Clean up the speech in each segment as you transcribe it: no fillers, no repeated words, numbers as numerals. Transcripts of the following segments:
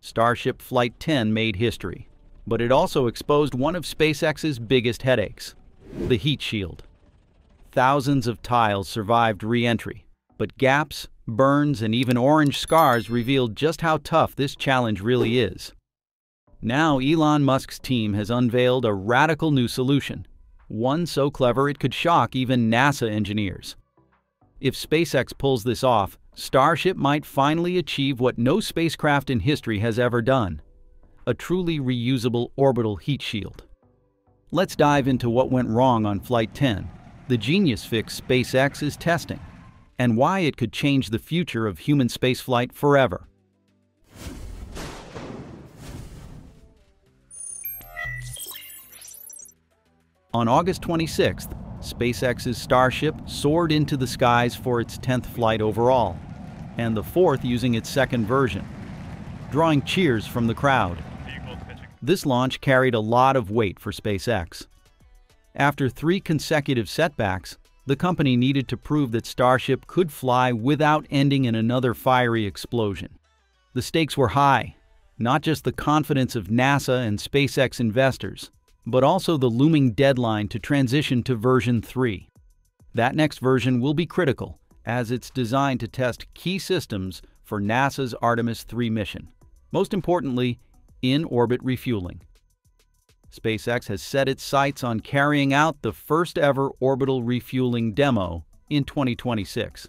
Starship Flight 10 made history, but it also exposed one of SpaceX's biggest headaches: the heat shield. Thousands of tiles survived re-entry, but gaps, burns, and even orange scars revealed just how tough this challenge really is. Now Elon Musk's team has unveiled a radical new solution, one so clever it could shock even NASA engineers. If SpaceX pulls this off, Starship might finally achieve what no spacecraft in history has ever done: a truly reusable orbital heat shield. Let's dive into what went wrong on Flight 10, the genius fix SpaceX is testing, and why it could change the future of human spaceflight forever. On August 26th, SpaceX's Starship soared into the skies for its 10th flight overall, and the 4th using its second version, drawing cheers from the crowd. This launch carried a lot of weight for SpaceX. After 3 consecutive setbacks, the company needed to prove that Starship could fly without ending in another fiery explosion. The stakes were high, not just the confidence of NASA and SpaceX investors, but also the looming deadline to transition to version 3. That next version will be critical, as it's designed to test key systems for NASA's Artemis 3 mission. Most importantly, in-orbit refueling. SpaceX has set its sights on carrying out the first-ever orbital refueling demo in 2026.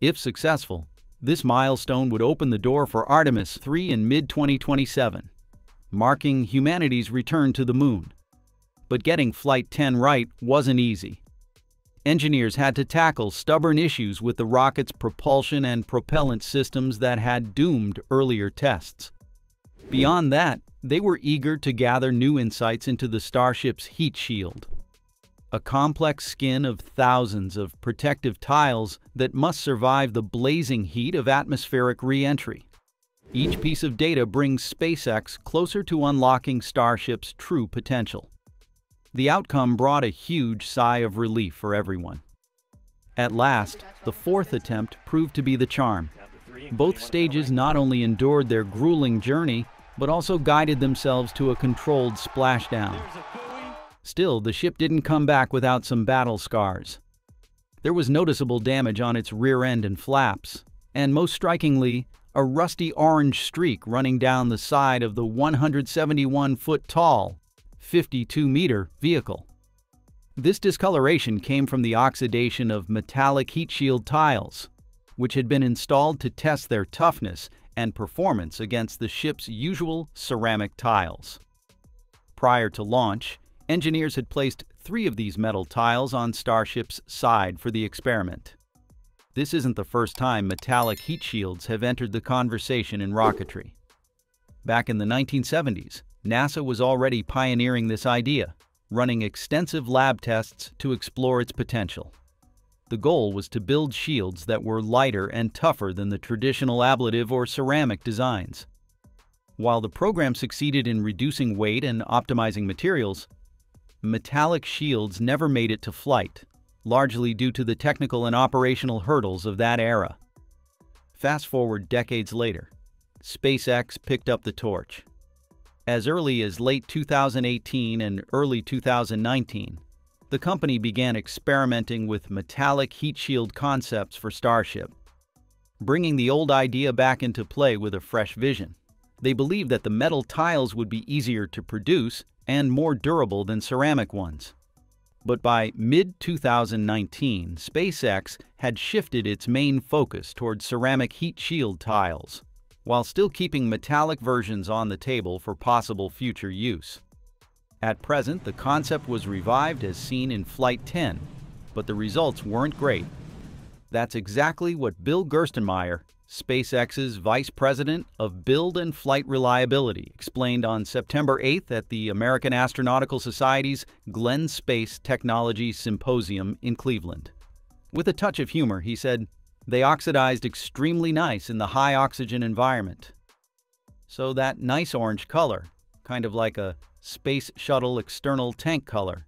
If successful, this milestone would open the door for Artemis 3 in mid-2027. Marking humanity's return to the moon. But getting Flight 10 right wasn't easy. Engineers had to tackle stubborn issues with the rocket's propulsion and propellant systems that had doomed earlier tests. Beyond that, they were eager to gather new insights into the Starship's heat shield, a complex skin of thousands of protective tiles that must survive the blazing heat of atmospheric re-entry. Each piece of data brings SpaceX closer to unlocking Starship's true potential. The outcome brought a huge sigh of relief for everyone. At last, the 4th attempt proved to be the charm. Both stages not only endured their grueling journey, but also guided themselves to a controlled splashdown. Still, the ship didn't come back without some battle scars. There was noticeable damage on its rear end and flaps, and most strikingly, a rusty orange streak running down the side of the 171-foot-tall, 52-meter vehicle. This discoloration came from the oxidation of metallic heat shield tiles, which had been installed to test their toughness and performance against the ship's usual ceramic tiles. Prior to launch, engineers had placed 3 of these metal tiles on Starship's side for the experiment. This isn't the first time metallic heat shields have entered the conversation in rocketry. Back in the 1970s, NASA was already pioneering this idea, running extensive lab tests to explore its potential. The goal was to build shields that were lighter and tougher than the traditional ablative or ceramic designs. While the program succeeded in reducing weight and optimizing materials, metallic shields never made it to flight, largely due to the technical and operational hurdles of that era. Fast forward decades later, SpaceX picked up the torch. As early as late 2018 and early 2019, the company began experimenting with metallic heat shield concepts for Starship, bringing the old idea back into play with a fresh vision. They believed that the metal tiles would be easier to produce and more durable than ceramic ones. But by mid-2019, SpaceX had shifted its main focus towards ceramic heat shield tiles, while still keeping metallic versions on the table for possible future use. At present, the concept was revived as seen in Flight 10, but the results weren't great. That's exactly what Bill Gerstenmaier, SpaceX's Vice President of Build and Flight Reliability, explained on September 8th at the American Astronautical Society's Glenn Space Technology Symposium in Cleveland. With a touch of humor, he said, "They oxidized extremely nice in the high oxygen environment. So that nice orange color, kind of like a space shuttle external tank color,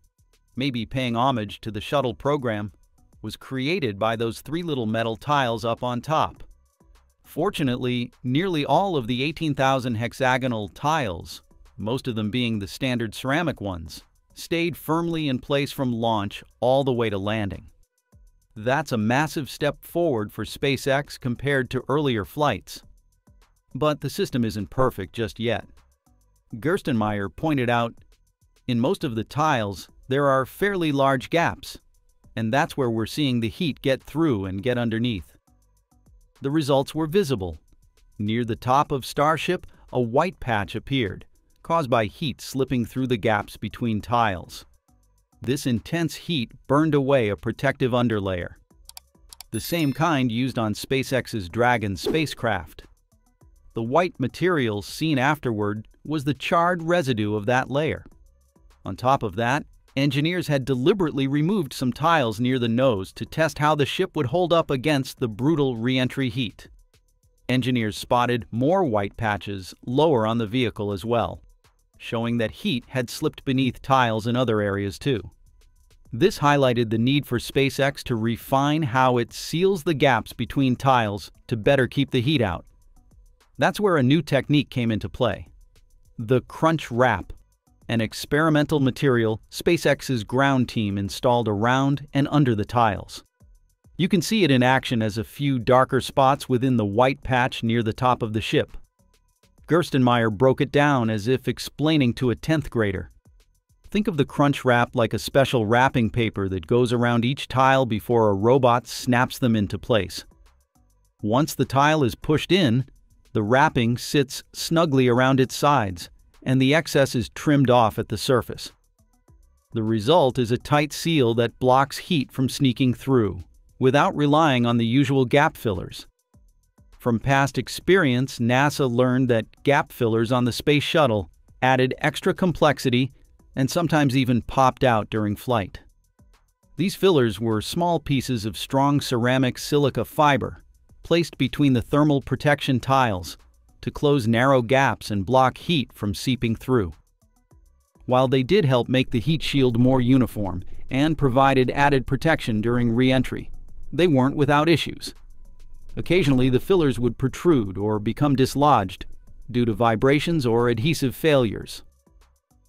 maybe paying homage to the shuttle program, was created by those 3 little metal tiles up on top. Fortunately, nearly all of the 18,000 hexagonal tiles, most of them being the standard ceramic ones, stayed firmly in place from launch all the way to landing. That's a massive step forward for SpaceX compared to earlier flights. But the system isn't perfect just yet. Gerstenmaier pointed out, in most of the tiles, there are fairly large gaps, and that's where we're seeing the heat get through and get underneath. The results were visible. Near the top of Starship, a white patch appeared, caused by heat slipping through the gaps between tiles. This intense heat burned away a protective underlayer, the same kind used on SpaceX's Dragon spacecraft. The white material seen afterward was the charred residue of that layer. On top of that, engineers had deliberately removed some tiles near the nose to test how the ship would hold up against the brutal re-entry heat. Engineers spotted more white patches lower on the vehicle as well, showing that heat had slipped beneath tiles in other areas too. This highlighted the need for SpaceX to refine how it seals the gaps between tiles to better keep the heat out. That's where a new technique came into play: the crunch wrap, an experimental material SpaceX's ground team installed around and under the tiles. You can see it in action as a few darker spots within the white patch near the top of the ship. Gerstenmaier broke it down as if explaining to a 10th grader. Think of the crunch wrap like a special wrapping paper that goes around each tile before a robot snaps them into place. Once the tile is pushed in, the wrapping sits snugly around its sides, and the excess is trimmed off at the surface. The result is a tight seal that blocks heat from sneaking through, without relying on the usual gap fillers. From past experience, NASA learned that gap fillers on the Space Shuttle added extra complexity and sometimes even popped out during flight. These fillers were small pieces of strong ceramic silica fiber placed between the thermal protection tiles to close narrow gaps and block heat from seeping through. While they did help make the heat shield more uniform and provided added protection during re-entry, they weren't without issues. Occasionally, the fillers would protrude or become dislodged due to vibrations or adhesive failures.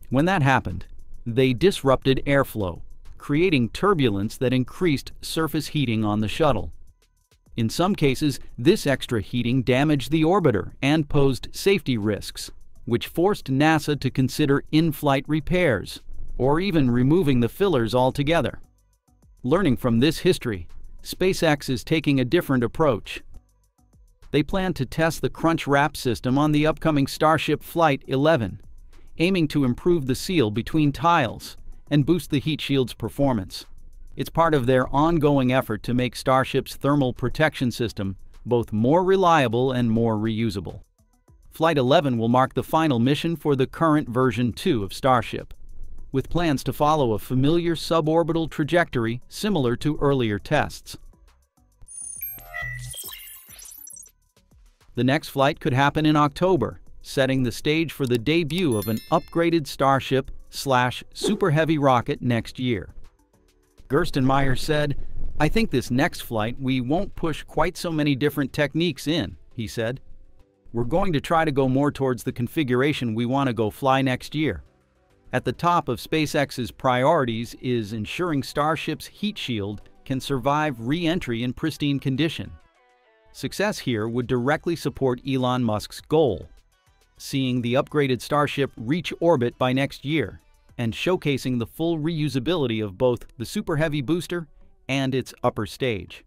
When that happened, they disrupted airflow, creating turbulence that increased surface heating on the shuttle. In some cases, this extra heating damaged the orbiter and posed safety risks, which forced NASA to consider in-flight repairs or even removing the fillers altogether. Learning from this history, SpaceX is taking a different approach. They plan to test the crunch wrap system on the upcoming Starship Flight 11, aiming to improve the seal between tiles and boost the heat shield's performance. It's part of their ongoing effort to make Starship's thermal protection system both more reliable and more reusable. Flight 11 will mark the final mission for the current version 2 of Starship, with plans to follow a familiar suborbital trajectory similar to earlier tests. The next flight could happen in October, setting the stage for the debut of an upgraded Starship/Super Heavy rocket next year. Gerstenmaier said, "I think this next flight we won't push quite so many different techniques in," he said. "We're going to try to go more towards the configuration we want to go fly next year." At the top of SpaceX's priorities is ensuring Starship's heat shield can survive re-entry in pristine condition. Success here would directly support Elon Musk's goal, seeing the upgraded Starship reach orbit by next year and showcasing the full reusability of both the Super Heavy booster and its upper stage.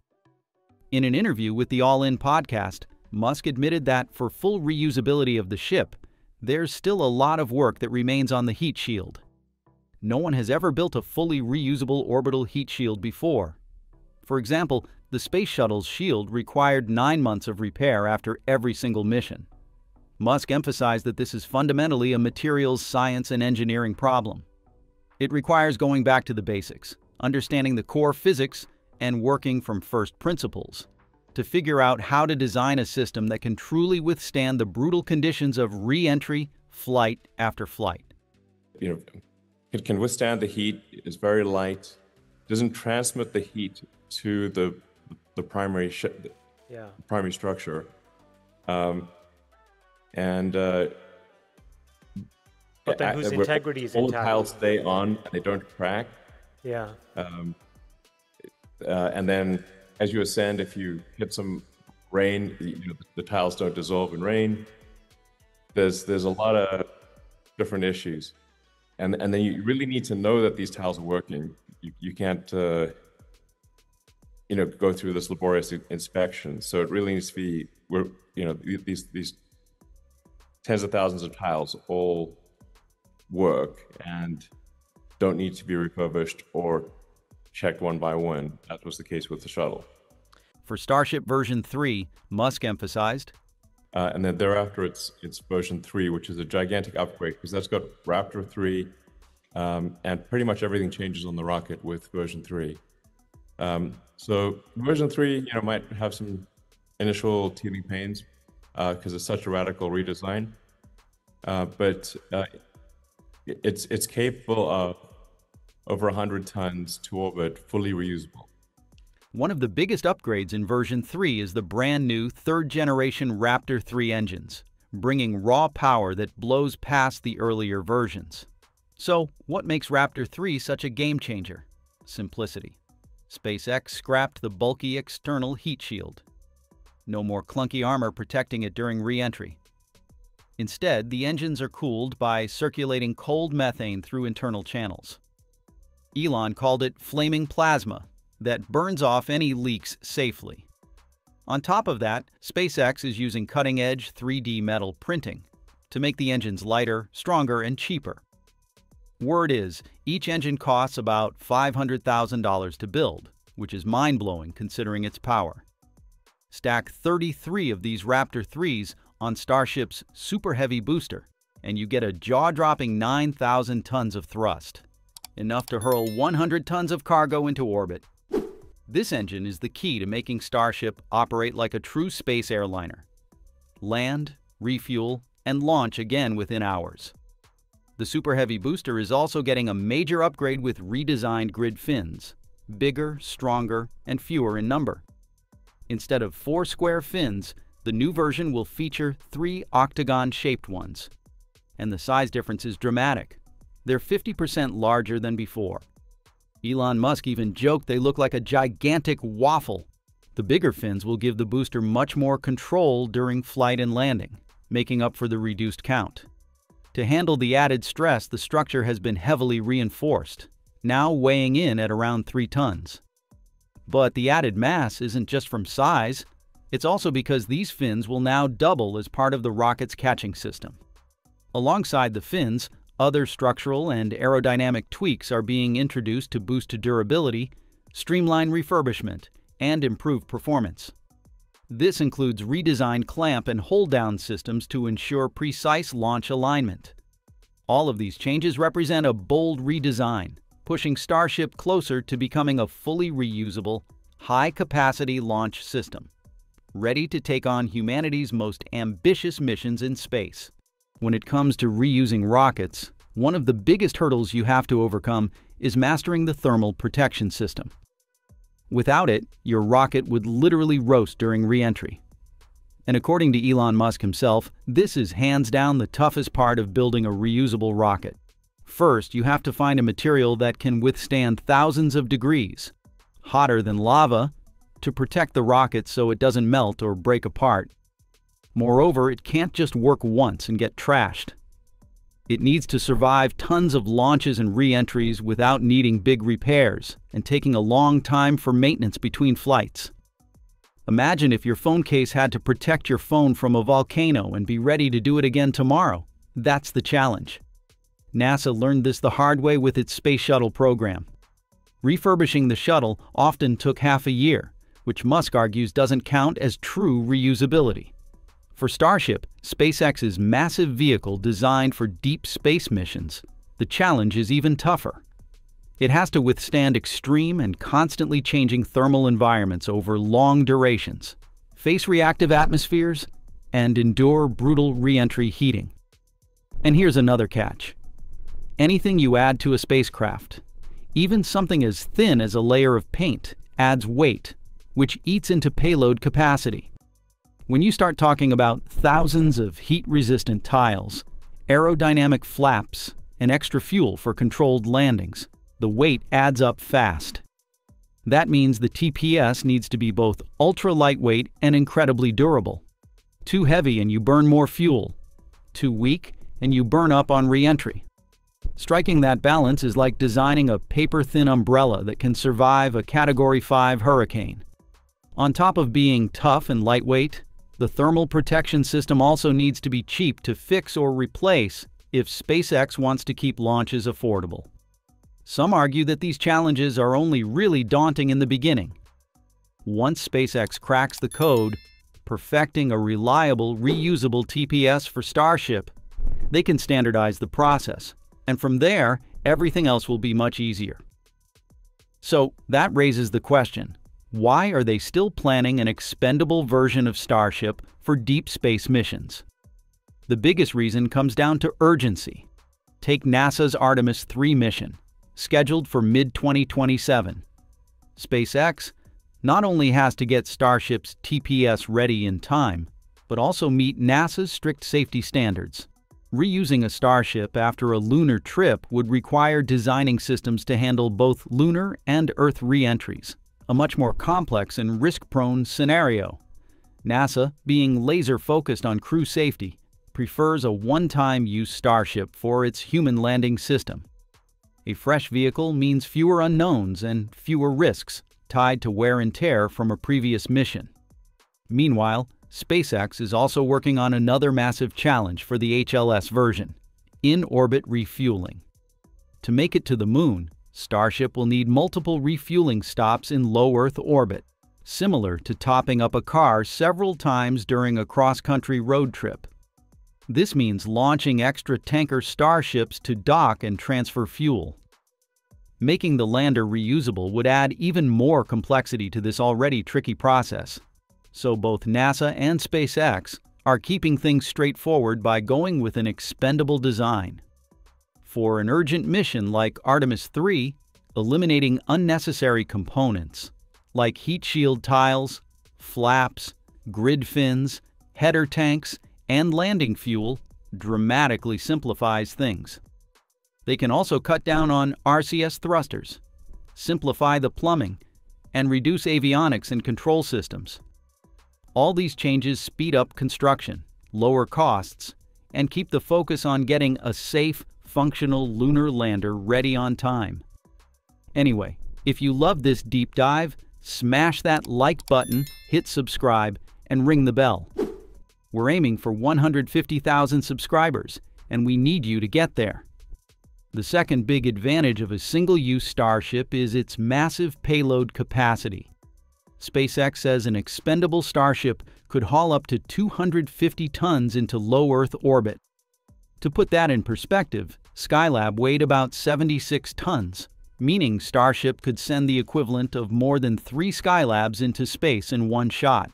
In an interview with the All In podcast, Musk admitted that for full reusability of the ship, there's still a lot of work that remains on the heat shield. No one has ever built a fully reusable orbital heat shield before. For example, the Space Shuttle's shield required 9 months of repair after every single mission. Musk emphasized that this is fundamentally a materials science and engineering problem. It requires going back to the basics, understanding the core physics, and working from first principles to figure out how to design a system that can truly withstand the brutal conditions of re-entry, flight after flight. It can withstand the heat, is very light, doesn't transmit the heat to the primary structure. Um, and But then whose where integrity is all the intact? tiles stay on and they don't crack. Yeah. And then as you ascend, if you hit some rain, the tiles don't dissolve in rain. There's a lot of different issues. And then you really need to know that these tiles are working. You can't go through this laborious inspection. So it really needs to be these tens of thousands of tiles all work and don't need to be refurbished or checked one by one, as was the case with the shuttle. For Starship version 3, Musk emphasized, and then thereafter it's version 3, which is a gigantic upgrade because that's got Raptor 3, and pretty much everything changes on the rocket with version 3. So version 3, might have some initial teething pains because it's such a radical redesign, but it's capable of over 100 tons to orbit, fully reusable. one of the biggest upgrades in version 3 is the brand new third-generation Raptor 3 engines, bringing raw power that blows past the earlier versions. So, what makes Raptor 3 such a game-changer? Simplicity. SpaceX scrapped the bulky external heat shield. No more clunky armor protecting it during re-entry. Instead, the engines are cooled by circulating cold methane through internal channels. Elon called it flaming plasma that burns off any leaks safely. On top of that, SpaceX is using cutting-edge 3D metal printing to make the engines lighter, stronger, and cheaper. Word is, each engine costs about $500,000 to build, which is mind-blowing considering its power. Stack 33 of these Raptor 3s on Starship's Super Heavy booster, and you get a jaw-dropping 9,000 tons of thrust, enough to hurl 100 tons of cargo into orbit. This engine is the key to making Starship operate like a true space airliner. Land, refuel, and launch again within hours. The Super Heavy booster is also getting a major upgrade with redesigned grid fins, bigger, stronger, and fewer in number. Instead of 4 square fins, the new version will feature 3 octagon-shaped ones. And the size difference is dramatic. They're 50% larger than before. Elon Musk even joked they look like a gigantic waffle. The bigger fins will give the booster much more control during flight and landing, making up for the reduced count. To handle the added stress, the structure has been heavily reinforced, now weighing in at around 3 tons. But the added mass isn't just from size, it's also because these fins will now double as part of the rocket's catching system. Alongside the fins, other structural and aerodynamic tweaks are being introduced to boost durability, streamline refurbishment, and improve performance. This includes redesigned clamp and hold-down systems to ensure precise launch alignment. All of these changes represent a bold redesign, pushing Starship closer to becoming a fully reusable, high-capacity launch system, ready to take on humanity's most ambitious missions in space. When it comes to reusing rockets, one of the biggest hurdles you have to overcome is mastering the thermal protection system. Without it, your rocket would literally roast during re-entry. And according to Elon Musk himself, this is hands down the toughest part of building a reusable rocket. First, you have to find a material that can withstand thousands of degrees, hotter than lava, to protect the rocket so it doesn't melt or break apart. Moreover, it can't just work once and get trashed. It needs to survive tons of launches and re-entries without needing big repairs and taking a long time for maintenance between flights. Imagine if your phone case had to protect your phone from a volcano and be ready to do it again tomorrow. That's the challenge. NASA learned this the hard way with its Space Shuttle program. Refurbishing the shuttle often took half a year, which Musk argues doesn't count as true reusability. For Starship, SpaceX's massive vehicle designed for deep space missions, the challenge is even tougher. It has to withstand extreme and constantly changing thermal environments over long durations, face reactive atmospheres, and endure brutal re-entry heating. And here's another catch. Anything you add to a spacecraft, even something as thin as a layer of paint, adds weight, which eats into payload capacity. When you start talking about thousands of heat-resistant tiles, aerodynamic flaps, and extra fuel for controlled landings, the weight adds up fast. That means the TPS needs to be both ultra-lightweight and incredibly durable. Too heavy and you burn more fuel. Too weak and you burn up on re-entry. Striking that balance is like designing a paper-thin umbrella that can survive a Category 5 hurricane. On top of being tough and lightweight, the thermal protection system also needs to be cheap to fix or replace if SpaceX wants to keep launches affordable. Some argue that these challenges are only really daunting in the beginning. Once SpaceX cracks the code, perfecting a reliable, reusable TPS for Starship, they can standardize the process, and from there, everything else will be much easier. So that raises the question, why are they still planning an expendable version of Starship for deep space missions? The biggest reason comes down to urgency. Take NASA's Artemis 3 mission, scheduled for mid-2027. SpaceX not only has to get Starship's TPS ready in time, but also meet NASA's strict safety standards. Reusing a Starship after a lunar trip would require designing systems to handle both lunar and Earth re-entries, a much more complex and risk-prone scenario. NASA, being laser-focused on crew safety, prefers a one-time use Starship for its human landing system. A fresh vehicle means fewer unknowns and fewer risks tied to wear and tear from a previous mission. Meanwhile, SpaceX is also working on another massive challenge for the HLS version: in-orbit refueling. To make it to the Moon, Starship will need multiple refueling stops in low Earth orbit, similar to topping up a car several times during a cross-country road trip. This means launching extra tanker Starships to dock and transfer fuel. Making the lander reusable would add even more complexity to this already tricky process. So both NASA and SpaceX are keeping things straightforward by going with an expendable design. For an urgent mission like Artemis 3, eliminating unnecessary components like heat shield tiles, flaps, grid fins, header tanks, and landing fuel dramatically simplifies things. They can also cut down on RCS thrusters, simplify the plumbing, and reduce avionics and control systems. All these changes speed up construction, lower costs, and keep the focus on getting a safe, functional lunar lander ready on time. Anyway, if you love this deep dive, smash that like button, hit subscribe, and ring the bell. We're aiming for 150,000 subscribers, and we need you to get there. The second big advantage of a single-use Starship is its massive payload capacity. SpaceX says an expendable Starship could haul up to 250 tons into low Earth orbit. To put that in perspective, Skylab weighed about 76 tons, meaning Starship could send the equivalent of more than 3 Skylabs into space in one shot.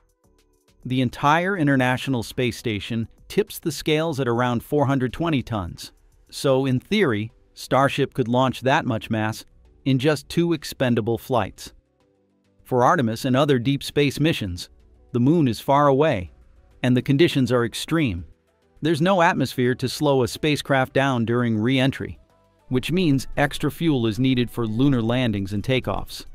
The entire International Space Station tips the scales at around 420 tons. So, in theory, Starship could launch that much mass in just 2 expendable flights. For Artemis and other deep space missions, the Moon is far away, and the conditions are extreme. There's no atmosphere to slow a spacecraft down during re-entry, which means extra fuel is needed for lunar landings and takeoffs.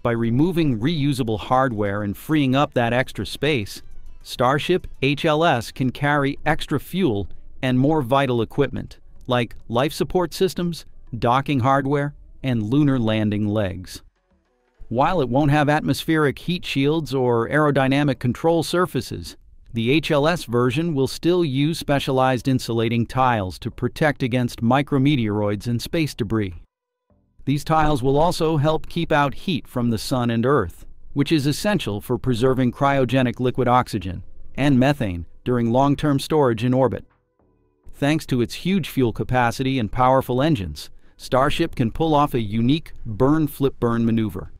By removing reusable hardware and freeing up that extra space, Starship HLS can carry extra fuel and more vital equipment, like life support systems, docking hardware, and lunar landing legs. While it won't have atmospheric heat shields or aerodynamic control surfaces, the HLS version will still use specialized insulating tiles to protect against micrometeoroids and space debris. These tiles will also help keep out heat from the Sun and Earth, which is essential for preserving cryogenic liquid oxygen and methane during long-term storage in orbit. Thanks to its huge fuel capacity and powerful engines, Starship can pull off a unique burn-flip-burn maneuver.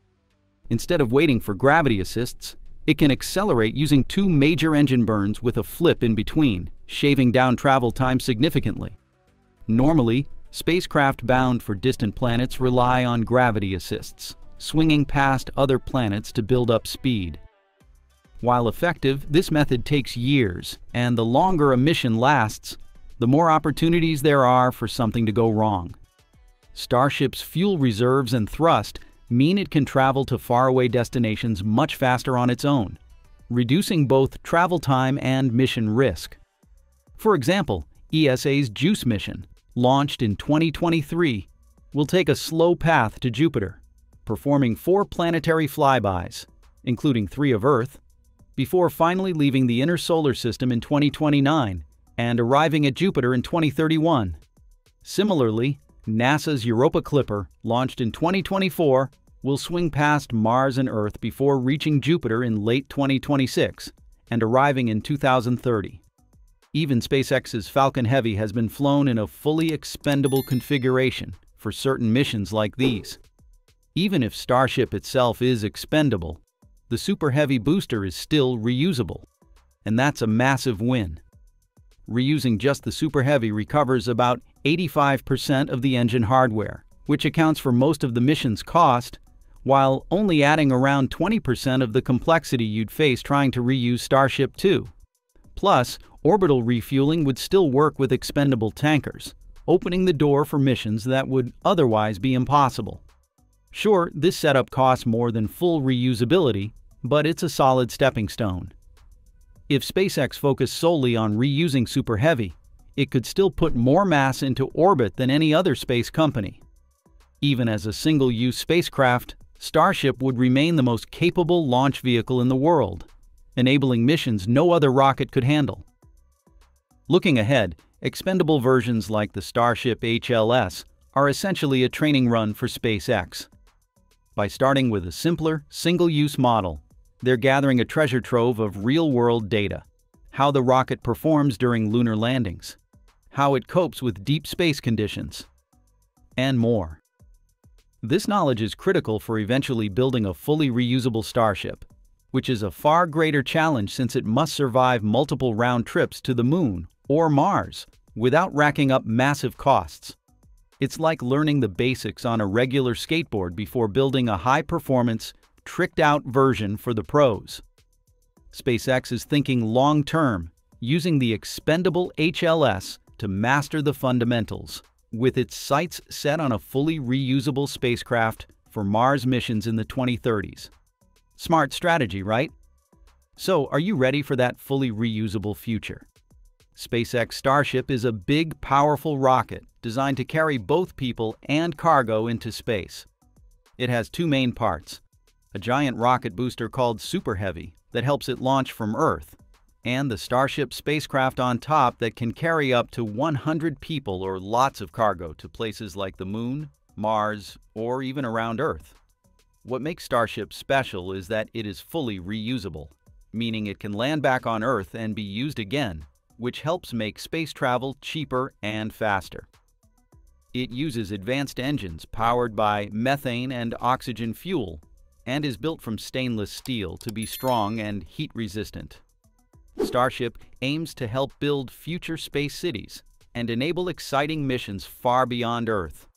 Instead of waiting for gravity assists, it can accelerate using 2 major engine burns with a flip in between, shaving down travel time significantly. Normally, spacecraft bound for distant planets rely on gravity assists, swinging past other planets to build up speed. While effective, this method takes years, and the longer a mission lasts, the more opportunities there are for something to go wrong. Starship's fuel reserves and thrust mean it can travel to faraway destinations much faster on its own, reducing both travel time and mission risk. For example, ESA's JUICE mission, launched in 2023, will take a slow path to Jupiter, performing 4 planetary flybys, including 3 of Earth, before finally leaving the inner solar system in 2029 and arriving at Jupiter in 2031. Similarly, NASA's Europa Clipper, launched in 2024, will swing past Mars and Earth before reaching Jupiter in late 2026 and arriving in 2030. Even SpaceX's Falcon Heavy has been flown in a fully expendable configuration for certain missions like these. Even if Starship itself is expendable, the Super Heavy booster is still reusable, and that's a massive win. Reusing just the Super Heavy recovers about 85% of the engine hardware, which accounts for most of the mission's cost, while only adding around 20% of the complexity you'd face trying to reuse Starship 2. Plus, orbital refueling would still work with expendable tankers, opening the door for missions that would otherwise be impossible. Sure, this setup costs more than full reusability, but it's a solid stepping stone. If SpaceX focused solely on reusing Super Heavy, it could still put more mass into orbit than any other space company. Even as a single-use spacecraft, Starship would remain the most capable launch vehicle in the world, enabling missions no other rocket could handle. Looking ahead, expendable versions like the Starship HLS are essentially a training run for SpaceX. By starting with a simpler, single-use model, they're gathering a treasure trove of real-world data: how the rocket performs during lunar landings, how it copes with deep space conditions, and more. This knowledge is critical for eventually building a fully reusable Starship, which is a far greater challenge since it must survive multiple round trips to the Moon or Mars without racking up massive costs. It's like learning the basics on a regular skateboard before building a high-performance, tricked-out version for the pros. SpaceX is thinking long-term, using the expendable HLS to master the fundamentals, with its sights set on a fully reusable spacecraft for Mars missions in the 2030s. Smart strategy, right? So, are you ready for that fully reusable future? SpaceX Starship is a big, powerful rocket designed to carry both people and cargo into space. It has 2 main parts: a giant rocket booster called Super Heavy that helps it launch from Earth, and the Starship spacecraft on top that can carry up to 100 people or lots of cargo to places like the Moon, Mars, or even around Earth. What makes Starship special is that it is fully reusable, meaning it can land back on Earth and be used again, which helps make space travel cheaper and faster. It uses advanced engines powered by methane and oxygen fuel, and is built from stainless steel to be strong and heat-resistant. Starship aims to help build future space cities and enable exciting missions far beyond Earth.